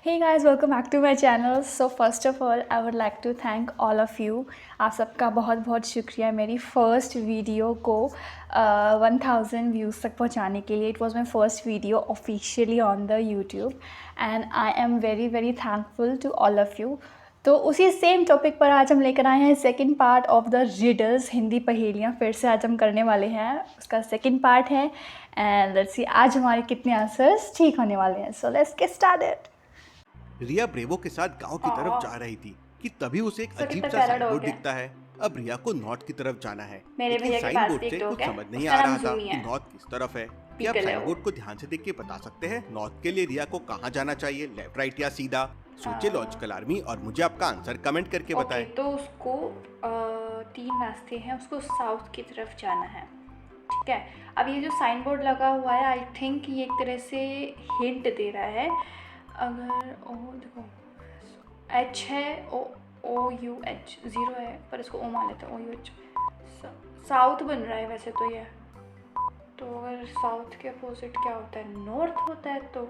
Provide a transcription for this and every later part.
Hey guys, welcome back to my channel. So first of all, I would like to thank all of you. आप सबका बहुत बहुत शुक्रिया मेरी first video को 1000 व्यूज़ तक पहुंचाने के लिए. It was my first video officially on the YouTube and I am very very thankful to all of you. तो उसी सेम टॉपिक पर आज हम लेकर आए हैं second part of the riddles. Hindi पहेलियाँ फिर से आज हम करने वाले हैं. उसका सेकंड पार्ट है एंड लेट्स सी आज हमारे कितने आंसर्स ठीक होने वाले हैं. So let's get started. Riya Bravo के साथ गांव की तरफ जा रही थी कि तभी उसे एक अजीब सा कितना साइन प्यारा बोर्ड डॉग है. दिखता है. अब रिया को नॉर्थ की तरफ जाना है, मेरे लेकिन भैया के साइन पास बोर्ड भी एक से डॉग कुछ है. समझ नहीं उसका आ नाम रहा था जूमी कि है. नॉर्थ किस तरफ है. क्या पीकल आप है साइन वो. बोर्ड को ध्यान से देख के बता सकते हैं नॉर्थ के लिए रिया को कहाँ जाना चाहिए, लेफ्ट राइट या सीधा? सोचे लॉजिकल आर्मी और मुझे आपका आंसर कमेंट करके बताएं. तो उसको 3 रास्ते हैं. उसको साउथ की तरफ जाना है. ठीक है. अब ये जो साइन बोर्ड लगा हुआ है आई थिंक ये एक तरह से हिंट दे रहा है. अगर ओ देखो एच है, ओ यू एच 0 है पर इसको ओ मान लेते हैं. ओ यू एच साउथ बन रहा है वैसे तो ये. तो अगर साउथ के अपोजिट क्या होता है? नॉर्थ होता है. तो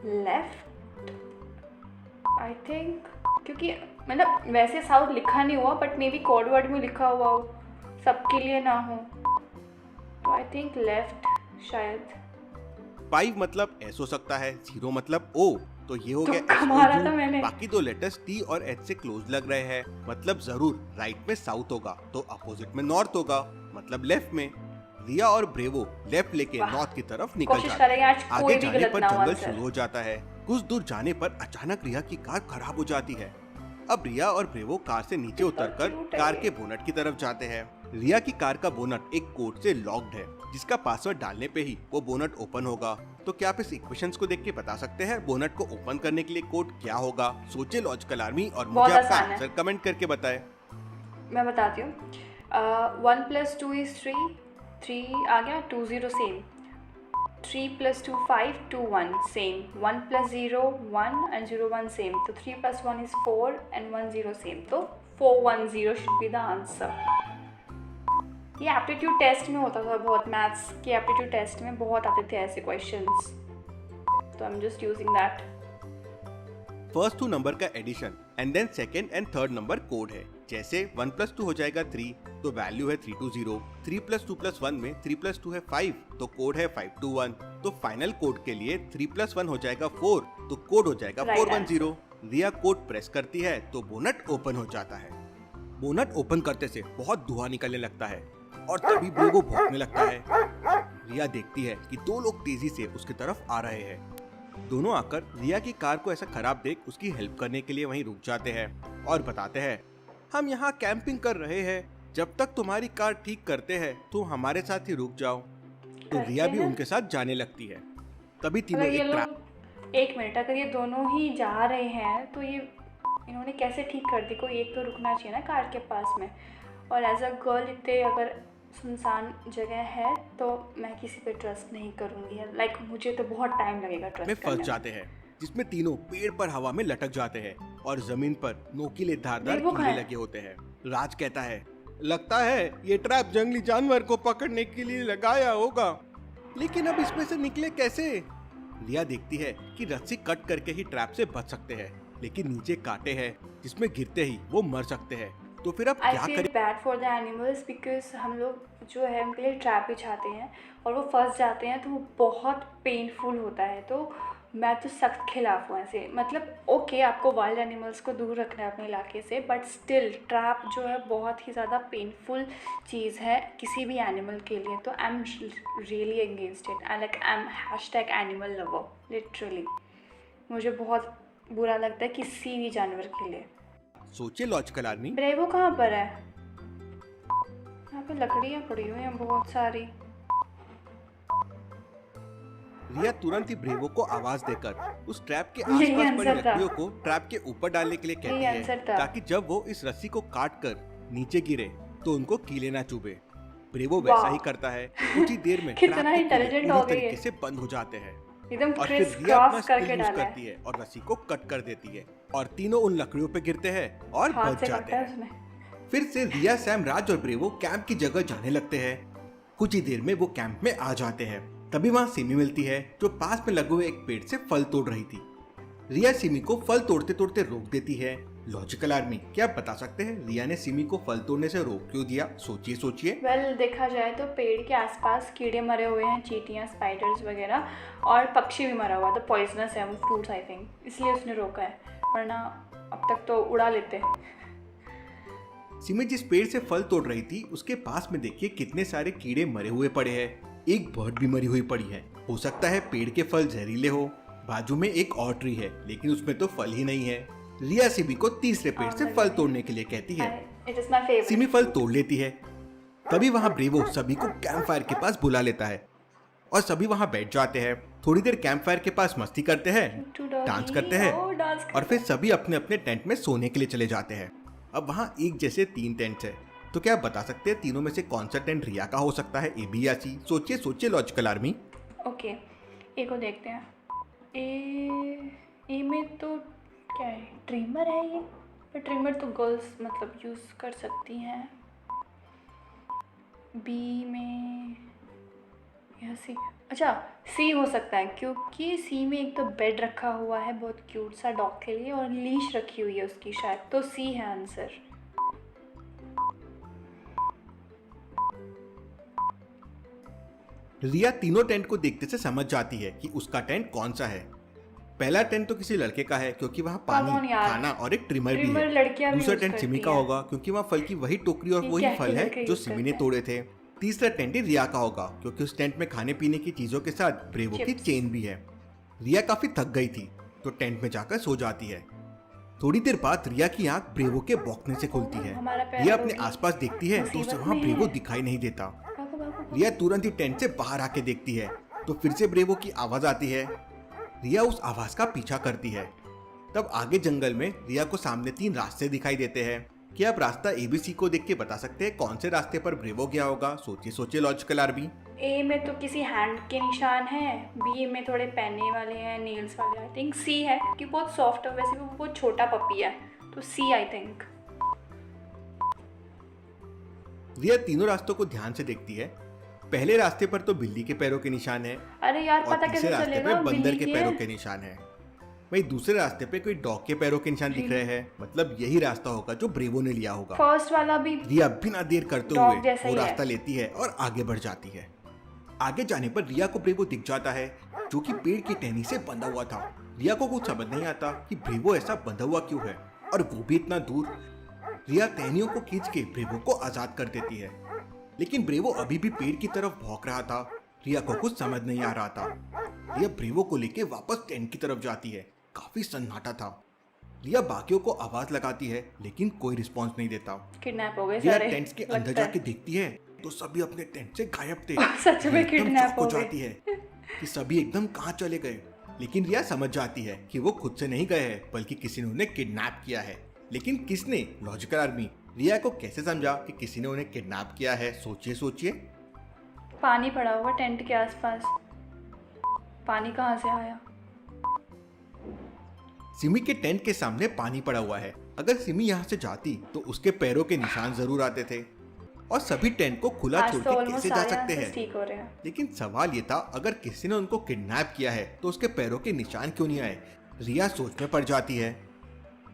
लेफ्ट आई थिंक, क्योंकि मतलब वैसे साउथ लिखा नहीं हुआ but may be code word में लिखा हुआ हो, सबके लिए ना हो. तो आई थिंक लेफ्ट शायद. 5 मतलब एस हो सकता है, 0 मतलब ओ. तो ये हो गया तुक्का मारा था मैंने. बाकी दो लेटर्स टी और एच से क्लोज लग रहे हैं, मतलब जरूर राइट में साउथ होगा तो अपोजिट में नॉर्थ होगा, मतलब लेफ्ट में. रिया और ब्रेवो लेफ्ट लेके नॉर्थ की तरफ निकल कोशिश जाते हैं. करेंगे आज कोई आगे भी जाने गलत पर ना हो जंगल आंसर. शुरू हो जाता है. कुछ दूर जाने पर अचानक रिया की कार खराब हो जाती है. अब रिया और ब्रेवो कार से नीचे उतरकर क्यूट है कार ये. के बोनट की तरफ जाते हैं. रिया की कार का बोनट एक कोड से लॉक्ड है, जिसका पासवर्ड डालने पे ही वो बोनट ओपन होगा. तो क्या आप इस इक्वेशंस को देख के बता सकते हैं बोनट को ओपन करने के लिए कोड क्या होगा? सोचे लॉजिकल आर्मी और बहुत मुझे आपका आसान है. आंसर कमेंट करके बताएं. मैं बताती हूँ. 1 + 2 = 3. 3 आ गया. 2 0 सेम. 3 + 2 5 2 1 सेम. 1 + 0 1 and 0 1 same. तो 3 + 1 is 4 and 1 0 सेम. तो 410 should be the answer. ये एप्टीट्यूड टेस्ट में होता था बहुत. मैथ्स के एप्टीट्यूड टेस्ट में बहुत आते थे ऐसे क्वेश्चंस. तो I am just using that. First 2 number का addition and then second and third number code है. जैसे 1 + 2 हो जाएगा 3, तो वैल्यू है 320. 3 + 2 + 1 में 3 + 2 है 5, तो कोड है 521. तो फाइनल कोड के लिए 3 + 1 हो जाएगा 4, तो कोड हो जाएगा 410. रिया कोड प्रेस करती है तो बोनट ओपन हो जाता है. बोनट ओपन करते से बहुत धुआं निकलने लगता है और तभी ब्रेवो भौंकने लगता है. रिया देखती है कि 2 लोग तेजी से उसकी तरफ आ रहे हैं. दोनों आकर रिया की कार को ऐसा खराब देख उसकी हेल्प करने के लिए वहीं रुक जाते हैं और बताते हैं, हम यहाँ कैंपिंग कर रहे हैं, जब तक तुम्हारी कार ठीक करते हैं तुम हमारे साथ ही रुक जाओ. तो रिया भी उनके साथ जाने लगती है. तभी तीनों अगर ये एक लोग 1 मिनट, अगर ये दोनों ही जा रहे हैं तो ये इन्होंने कैसे ठीक कर दी? कोई एक तो रुकना चाहिए ना कार के पास में. और एज अ गर्ल इतने अगर सुनसान जगह है तो मैं किसी पे ट्रस्ट नहीं करूँगी. लाइक मुझे तो बहुत टाइम लगेगा में ट्रस्ट फंस करने जाते हैं, जिसमें तीनों पेड़ पर हवा में लटक जाते हैं और जमीन पर नोकीले धारदार ब्रेवो कीड़े कहाँ है? लगे होते हैं. राज कहता है, लगता है ये ट्रैप जंगली जानवर को पकड़ने के लिए लगाया होगा, लेकिन अब इसमें से निकले कैसे? रिया देखती है कि रस्सी कट करके ही ट्रैप से बच सकते हैं, लेकिन नीचे कांटे हैं जिसमें गिरते ही वो मर सकते हैं. तो फिर अब आई क्या फील करें? Bad for the animals because हम लोग जो है उनके लिए ट्रैप बिछाते हैं और वो फंस जाते हैं तो वो बहुत पेनफुल होता है. तो मैं तो सख्त खिलाफ हूँ ऐसे. मतलब ओके आपको वाइल्ड एनिमल्स को दूर रखना है अपने इलाके से, बट स्टिल ट्रैप जो है बहुत ही ज़्यादा पेनफुल चीज़ है किसी भी एनिमल के लिए. तो I am really against it. I am #animal lover literally. मुझे बहुत बुरा लगता है किसी भी जानवर के लिए. सोचे लॉजिकल आर्मी. ब्रेवो कहाँ पर है? यहाँ पे लकड़ियाँ पड़ी हुई हैं बहुत सारी. रिया तुरंत ही ब्रेवो को आवाज देकर उस ट्रैप के यही आसपास पड़ी आंसर था. लकड़ियों को ट्रैप के ऊपर डालने के लिए कहती यही है, आंसर था. ताकि जब वो इस रस्सी को काट कर नीचे गिरे तो उनको कीले ना चुभे. ब्रेवो वैसा वाह. ही करता है. कुछ ही देर में कितना ट्रैप के कीले इंटेलिजेंट पूरी हो गई है. तरीके से बंद हो जाते हैं एकदम और फिर क्रिस रिया अपना क्रॉस स्किल करके यूज डाला करती है. है और रस्सी को कट कर देती है और तीनों उन लकड़ियों पे गिरते हैं और हाथ बच से जाते कटा है हैं. उसने. फिर से रिया, सैम, राज और ब्रेवो कैंप की जगह जाने लगते हैं. कुछ ही देर में वो कैंप में आ जाते हैं. तभी वहाँ सिमी मिलती है जो पास में लगे हुए एक पेड़ से फल तोड़ रही थी. रिया सिमी को फल तोड़ते तोड़ते रोक देती है। लॉजिकल आर्मी, क्या आप बता सकते हैं रिया ने सिमी को फल तोड़ने से रोक क्यों दिया? सोचिए सोचिए। वेल देखा जाए तो पेड़ के आसपास कीड़े मरे हुए हैं, चींटियां, स्पाइडर्स वगैरह, और पक्षी भी मरा हुआ, तो पॉइजनस है वो फ्रूट्स आई थिंक, इसलिए उसने रोका है, वरना अब तक तो उड़ा लेते। सिमी जिस पेड़ से फल तोड़ रही थी उसके पास में देखिए कितने सारे कीड़े मरे हुए पड़े हैं। एक बर्ड भी मरी हुई पड़ी है। हो सकता है पेड़ के फल जहरीले हो। बाजू में एक और ट्री है लेकिन उसमें तो फल ही नहीं है। रिया सिमी को तीसरे पेड़ से फल तोड़ने के लिए कहती है। It is my favourite. Simi फल तोड़ लेती है। तभी वहाँ ब्रेवो सभी को कैंप फायर के पास बुला लेता है और सभी वहाँ बैठ जाते हैं। थोड़ी देर कैंप फायर के पास मस्ती करते हैं, डांस करते हैं और फिर सभी अपने अपने टेंट में सोने के लिए चले जाते हैं। अब वहाँ एक जैसे 3 टेंट्स है, तो क्या आप बता सकते हैं तीनों में से कौन सा टेंट रिया का हो सकता है, ए, बी या सी? सोचिए सोचिए लॉजिकल आर्मी। ओके, ए को देखते हैं। ए में तो क्या है, ट्रिमर है ये, पर ट्रिमर तो गर्ल्स मतलब यूज़ कर सकती हैं। बी में या सी, अच्छा सी हो सकता है क्योंकि सी में एक तो बेड रखा हुआ है बहुत क्यूट सा डॉग के लिए और लीश रखी हुई है उसकी, शायद तो सी है आंसर। रिया तीनों टेंट को देखते से समझ जाती है कि उसका टेंट कौन सा है। पहला टेंट तो किसी लड़के का है क्योंकि वहाँ पानी, खाना और एक ट्रिमर भी है। दूसरा टेंट सिमी का होगा क्योंकि वहाँ फल की वही टोकरी और वही फल है जो सिमी ने तोड़े थे। तीसरा टेंट ही रिया का होगा क्योंकि उस टेंट में खाने पीने की चीजों के साथ ब्रेवो की चेन भी है। रिया काफी थक गई थी तो टेंट में जाकर सो जाती है। थोड़ी देर बाद रिया की आंख ब्रेवो के भौंकने से खुलती है। रिया अपने आसपास देखती है तो उसे वहाँ ब्रेवो दिखाई नहीं देता। रिया तुरंत ही टेंट से बाहर आके देखती है तो फिर से ब्रेवो की आवाज आती है। रिया उस आवाज का पीछा करती है। तब आगे जंगल में रिया को सामने 3 रास्ते दिखाई देते हैं। क्या आप रास्ता ABC को देख के बता सकते हैं कौन से रास्ते पर ब्रेवो गया होगा? सोचिए सोचिए लॉजिकल आर्मी। ए में तो किसी हैंड के निशान हैं, बी में थोड़े पहने वाले हैं, नेल्स वाले। आई थिंक सी है क्योंकि बहुत सॉफ्ट है, वैसे भी वो बहुत छोटा पपी है, तो सी आई थिंक। रिया तीनों रास्तों को ध्यान से देखती है। पहले रास्ते पर तो बिल्ली के पैरों के निशान है। अरे यार और पता कैसे तीसरे रास्ते चलेगा? पे बंदर बिल्ली के पैरों के निशान है। वही दूसरे रास्ते पे कोई डॉग के पैरों के निशान दिख रहे हैं। मतलब यही रास्ता होगा जो ब्रेवो ने लिया होगा। फर्स्ट वाला भी रिया बिना देर करते हुए वो रास्ता लेती है और आगे बढ़ जाती है। आगे जाने पर रिया को ब्रेवो दिख जाता है जो कि पेड़ की टहनी से बंधा हुआ था। रिया को कुछ समझ नहीं आता कि ब्रेवो ऐसा बंधा हुआ क्यों है और वो भी इतना दूर। रिया टहनियों को खींच के ब्रेवो को आजाद कर देती है, लेकिन ब्रेवो अभी भी पेड़ की तरफ भौंक रहा था। रिया को कुछ समझ नहीं आ रहा था। रिया ब्रेवो को लेके वापस टेंट की तरफ जाती है। काफी सन्नाटा था। रिया बाकियों को आवाज लगाती है लेकिन कोई रिस्पांस नहीं देता। किडनैप हो गए रिया सारे। टेंट के अंदर जाके देखती है तो सभी अपने टेंट से गायब थे। सच में एकदम किडनैप शॉक हो जाती है कि सभी एकदम कहाँ चले गए। लेकिन रिया समझ जाती है कि वो खुद से नहीं गए हैं बल्कि किसी ने उन्हें किडनैप किया है। लेकिन किसने? लॉजिकल आर्मी, रिया को कैसे समझा कि किसी ने उन्हें किडनैप किया है? सोचिए सोचिए। पानी पड़ा हुआ टेंट के आसपास, पानी कहाँ से आया? सिमी के टेंट के सामने पानी पड़ा हुआ है। अगर सिमी यहाँ से जाती तो उसके पैरों के निशान जरूर आते थे और सभी टेंट को खुला छोड़ के कैसे जा सकते हैं? लेकिन सवाल ये था अगर किसी ने उनको किडनैप किया है तो उसके पैरों के निशान क्यों नहीं आए? रिया सोच में पड़ जाती है,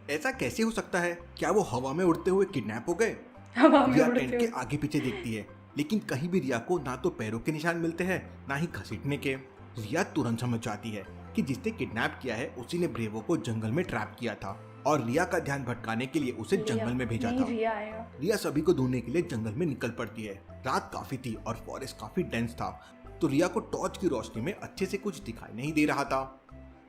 ऐसा कैसे हो सकता है? क्या वो हवा में उड़ते हुए किडनैप हो गए? रिया टेंट के आगे पीछे देखती है लेकिन कहीं भी रिया को ना तो पैरों के निशान मिलते हैं ना ही घसीटने के। रिया तुरंत समझ जाती है कि जिसने किडनैप किया है उसी ने ब्रेवो को जंगल में ट्रैप किया था और रिया का ध्यान भटकाने के लिए उसे जंगल में भेजा था। रिया सभी को ढूंढने के लिए जंगल में निकल पड़ती है। रात काफी थी और फॉरेस्ट काफी डेंस था तो रिया को टॉर्च की रोशनी में अच्छे से कुछ दिखाई नहीं दे रहा था।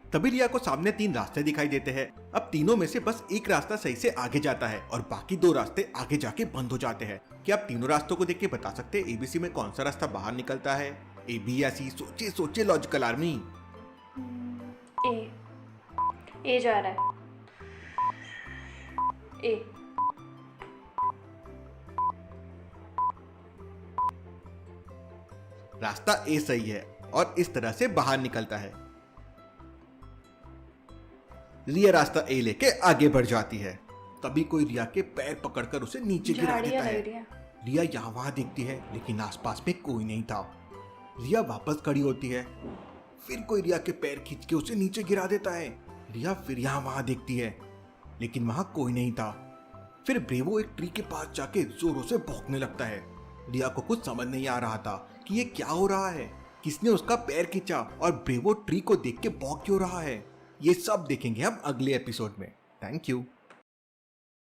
तभी रिया को सामने 3 रास्ते दिखाई देते हैं। अब तीनों में से बस एक रास्ता सही से आगे जाता है और बाकी 2 रास्ते आगे जाके बंद हो जाते हैं। क्या आप तीनों रास्तों को देख के बता सकते हैं ABC में कौन सा रास्ता बाहर निकलता है? A, B या C? सोचिए सोचिए लॉजिकल आर्मी। ए जा रहा है। ए रास्ता A सही है और इस तरह से बाहर निकलता है। रिया रास्ता A लेके आगे बढ़ जाती है। तभी कोई रिया के पैर पकड़कर उसे नीचे गिरा देता है। रिया यहाँ वहां देखती है लेकिन आसपास में कोई नहीं था। रिया वापस खड़ी होती है। फिर कोई रिया के पैर खींच के उसे नीचे गिरा देता है। रिया फिर यहाँ वहां देखती है, लेकिन वहां कोई नहीं था। फिर ब्रेवो एक ट्री के पास जाके जोरों से भौंकने लगता है। रिया को कुछ समझ नहीं आ रहा था कि ये क्या हो रहा है, किसने उसका पैर खींचा और ब्रेवो ट्री को देख के भौंक क्यों रहा है। ये सब देखेंगे हम अगले एपिसोड में। Thank you.